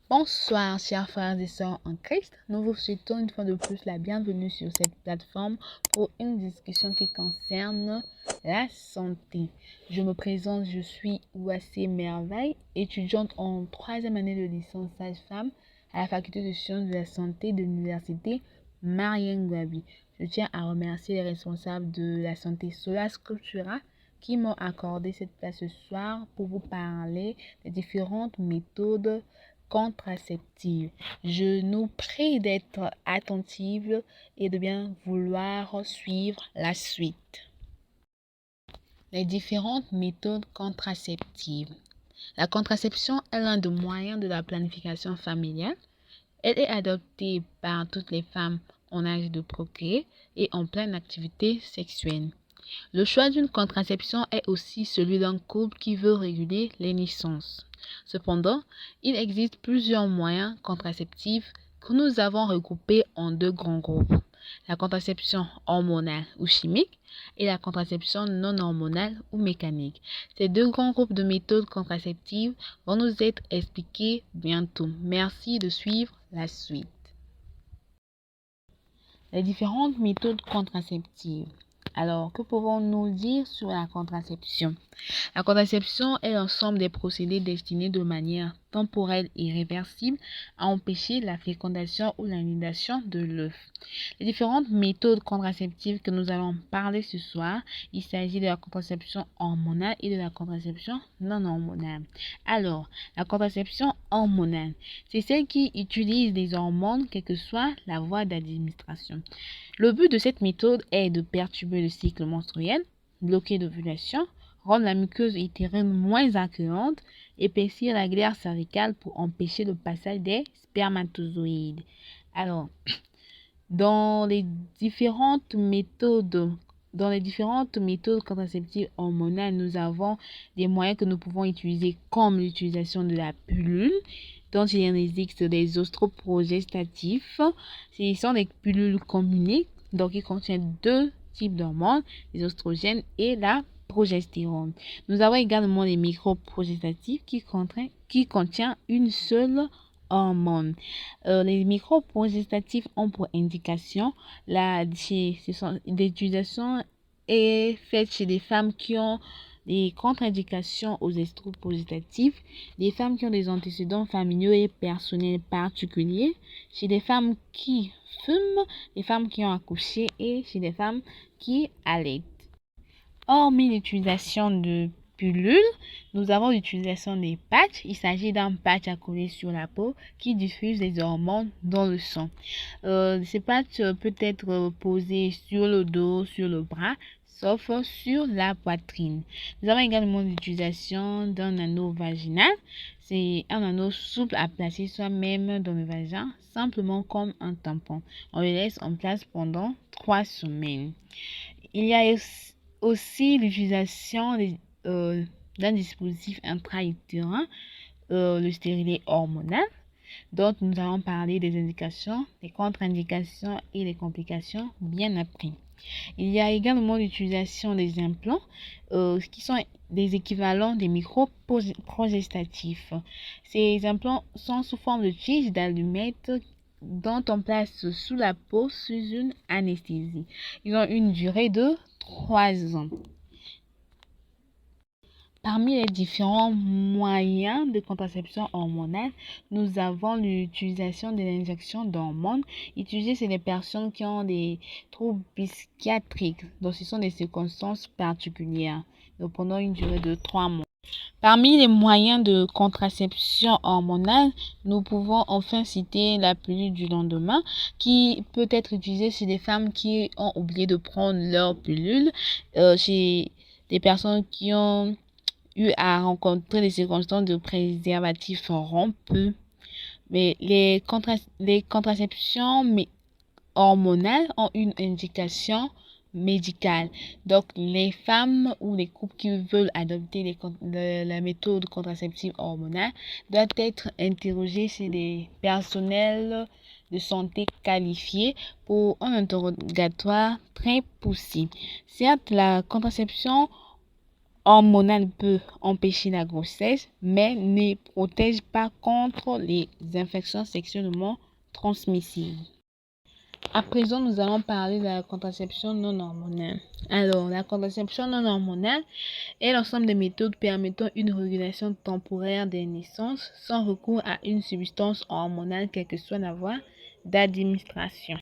Bonsoir, chers frères et sœurs en Christ. Nous vous souhaitons une fois de plus la bienvenue sur cette plateforme pour une discussion qui concerne la santé. Je me présente, je suis Ouassé Merveille, étudiante en 3e année de licence sage-femme à la faculté de sciences de la santé de l'université Marien Gouabi. Je tiens à remercier les responsables de la santé Sola Sculptura qui m'ont accordé cette place ce soir pour vous parler des différentes méthodes contraceptive. Je nous prie d'être attentive et de bien vouloir suivre la suite. Les différentes méthodes contraceptives. La contraception est l'un des moyens de la planification familiale. Elle est adoptée par toutes les femmes en âge de procréer et en pleine activité sexuelle. Le choix d'une contraception est aussi celui d'un couple qui veut réguler les naissances. Cependant, il existe plusieurs moyens contraceptifs que nous avons regroupés en deux grands groupes, la contraception hormonale ou chimique et la contraception non hormonale ou mécanique. Ces deux grands groupes de méthodes contraceptives vont nous être expliqués bientôt. Merci de suivre la suite. Les différentes méthodes contraceptives. Alors, que pouvons-nous dire sur la contraception? La contraception est l'ensemble des procédés destinés de manière temporelle et réversible à empêcher la fécondation ou l'annulation de l'œuf. Les différentes méthodes contraceptives que nous allons parler ce soir, il s'agit de la contraception hormonale et de la contraception non hormonale. Alors, la contraception hormonale, c'est celle qui utilise des hormones, quelle que soit la voie d'administration. Le but de cette méthode est de perturber le cycle menstruel, bloquer l'ovulation, rendre la muqueuse utérine moins accueillante, épaissir la glaire cervicale pour empêcher le passage des spermatozoïdes. Alors, dans les différentes méthodes contraceptives hormonales, nous avons des moyens que nous pouvons utiliser comme l'utilisation de la pilule, dont il existe des ostroprogestatifs. Ce sont des pilules combinées, donc ils contiennent deux types d'hormones, les oestrogènes et la progestérone. Nous avons également les microprogestatifs qui contiennent une seule hormone. Les microprogestatifs ont pour indication l'utilisation est faite chez des femmes qui ont des contre-indications aux estroprogestatifs, des femmes qui ont des antécédents familiaux et personnels particuliers, chez des femmes qui fument, des femmes qui ont accouché et chez des femmes qui allaitent. Hormis l'utilisation de pilules, nous avons l'utilisation des patchs. Il s'agit d'un patch à coller sur la peau qui diffuse les hormones dans le sang. Ces patchs peuvent être posés sur le dos, sur le bras, sauf sur la poitrine. Nous avons également l'utilisation d'un anneau vaginal. C'est un anneau souple à placer soi-même dans le vagin, simplement comme un tampon. On le laisse en place pendant 3 semaines. Il y a aussi l'utilisation d'un dispositif intra-utérin, le stérilet hormonal, dont nous allons parler des indications, des contre-indications et des complications bien après. Il y a également l'utilisation des implants qui sont des équivalents des microprogestatifs. Ces implants sont sous forme de tiges d'allumettes dont on place sous la peau sous une anesthésie. Ils ont une durée de 3 ans. Parmi les différents moyens de contraception hormonale, nous avons l'utilisation de l'injection d'hormones. Utilisée chez les personnes qui ont des troubles psychiatriques. Donc, ce sont des circonstances particulières. Donc, pendant une durée de 3 mois. Parmi les moyens de contraception hormonale, nous pouvons enfin citer la pilule du lendemain qui peut être utilisée chez des femmes qui ont oublié de prendre leur pilule, chez des personnes qui ont eu à rencontrer des circonstances de préservatifs rompus. Mais les contraceptions hormonales ont une indication médicale. Donc, les femmes ou les couples qui veulent adopter la méthode contraceptive hormonale doivent être interrogés chez des personnels de santé qualifiés pour un interrogatoire très poussé. Certes, la contraception hormonale peut empêcher la grossesse, mais ne protège pas contre les infections sexuellement transmissibles. À présent, nous allons parler de la contraception non hormonale. Alors, la contraception non hormonale est l'ensemble des méthodes permettant une régulation temporaire des naissances sans recours à une substance hormonale, quelle que soit la voie d'administration.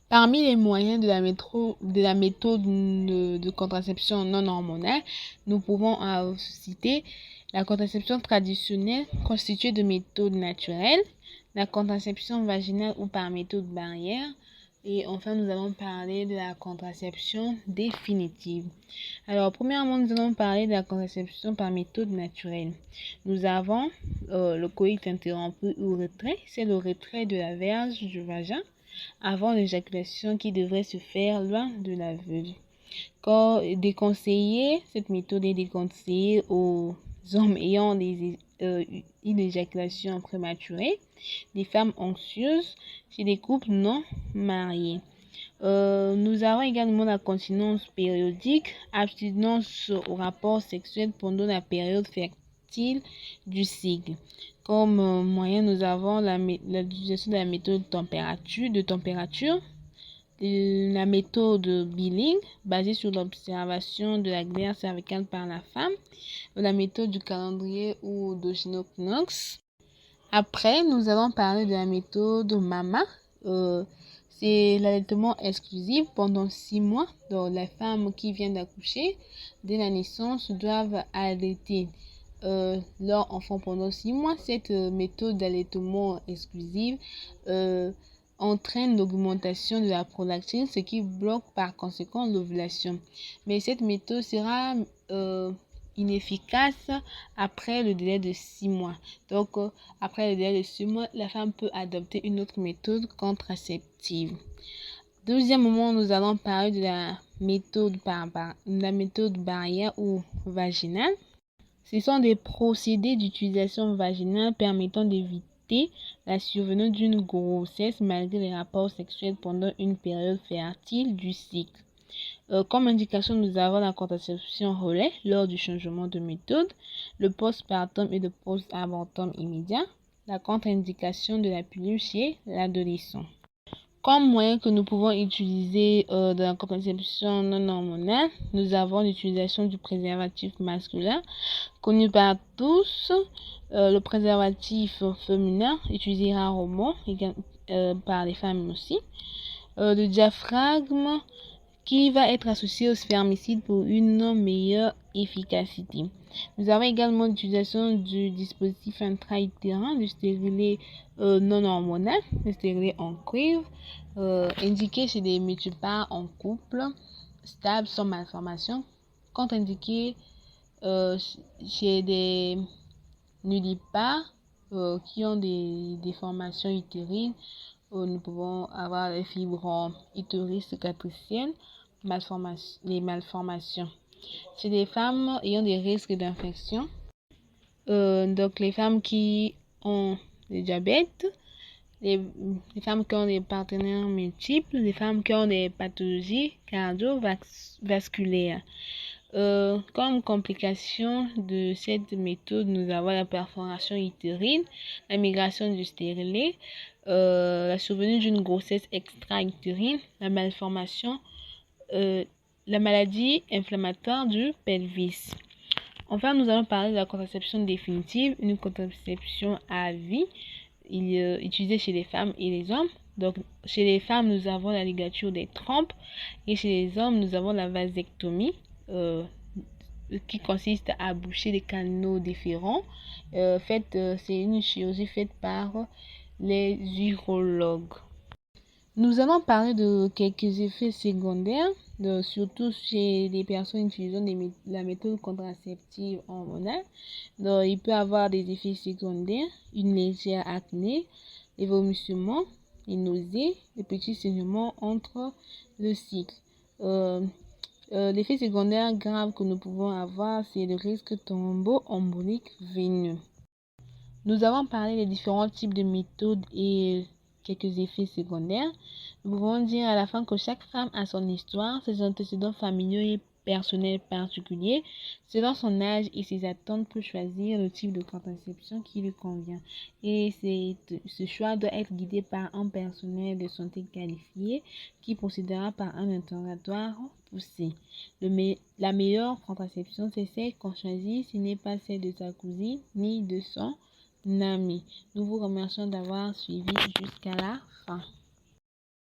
Parmi les moyens de la méthode de contraception non hormonale, nous pouvons citer la contraception traditionnelle constituée de méthodes naturelles, la contraception vaginale ou par méthode barrière, et enfin nous allons parler de la contraception définitive. Alors premièrement, nous allons parler de la contraception par méthode naturelle. Nous avons le coït interrompu ou retrait, c'est le retrait de la verge du vagin avant l'éjaculation qui devrait se faire loin de la vulve. Cette méthode est déconseillée aux hommes ayant une éjaculation prématurée, des femmes anxieuses, chez des couples non mariés. Nous avons également la continence périodique, abstinence au rapport sexuel pendant la période fertile du cycle. Comme moyen, nous avons l'utilisation de la méthode de température, la méthode Billing, basée sur l'observation de la glaire cervicale par la femme, la méthode du calendrier ou de Gynox. Après, nous allons parler de la méthode MAMA. C'est l'allaitement exclusif pendant 6 mois. Donc, les femmes qui viennent d'accoucher dès la naissance doivent allaiter leur enfant pendant 6 mois. Cette méthode d'allaitement exclusive entraîne l'augmentation de la prolactine, ce qui bloque par conséquent l'ovulation. Mais cette méthode sera inefficace après le délai de 6 mois. Donc, après le délai de 6 mois, la femme peut adopter une autre méthode contraceptive. Deuxièmement, nous allons parler de la méthode barrière ou vaginale. Ce sont des procédés d'utilisation vaginale permettant d'éviter la survenue d'une grossesse malgré les rapports sexuels pendant une période fertile du cycle. Comme indication, nous avons la contraception relais lors du changement de méthode, le postpartum et le post-abortum immédiat, la contre-indication de la pilule chez l'adolescent. Comme moyen que nous pouvons utiliser dans la contraception non hormonale, nous avons l'utilisation du préservatif masculin, connu par tous, le préservatif féminin, utilisé rarement par les femmes aussi, le diaphragme, qui va être associé au spermicide pour une meilleure efficacité. Nous avons également l'utilisation du dispositif intra-utérin, du stérilet non hormonal, le stérilet en cuivre, indiqué chez des multipares en couple, stable sans malformation, contre-indiqué chez des nullipares qui ont des déformations utérines. Nous pouvons avoir les fibres utérines cicatricielles, les malformations. Chez les femmes ayant des risques d'infection, donc les femmes qui ont le diabète, les femmes qui ont des partenaires multiples, les femmes qui ont des pathologies cardiovasculaires. Comme complication de cette méthode, nous avons la perforation utérine, la migration du stérilet, la survenue d'une grossesse extra-utérine, la malformation, la maladie inflammatoire du pelvis. Enfin, nous allons parler de la contraception définitive, une contraception à vie, utilisée chez les femmes et les hommes. Donc, chez les femmes, nous avons la ligature des trompes et chez les hommes, nous avons la vasectomie, qui consiste à boucher les canaux déférents. C'est une chirurgie faite par les urologues. Nous allons parler de quelques effets secondaires, surtout chez les personnes utilisant la méthode contraceptive hormonale. Donc, il peut y avoir des effets secondaires, une légère acné, les vomissements, les nausées, les petits saignements entre le cycle. L'effet secondaire grave que nous pouvons avoir, c'est le risque thromboembolique veineux. Nous avons parlé des différents types de méthodes et quelques effets secondaires. Nous pouvons dire à la fin que chaque femme a son histoire, ses antécédents familiaux et personnel particulier. Selon son âge et ses attentes, peut choisir le type de contraception qui lui convient. Et ce choix doit être guidé par un personnel de santé qualifié qui procédera par un interrogatoire poussé. La meilleure contraception, c'est celle qu'on choisit, ce n'est pas celle de sa cousine ni de son ami. Nous vous remercions d'avoir suivi jusqu'à la fin.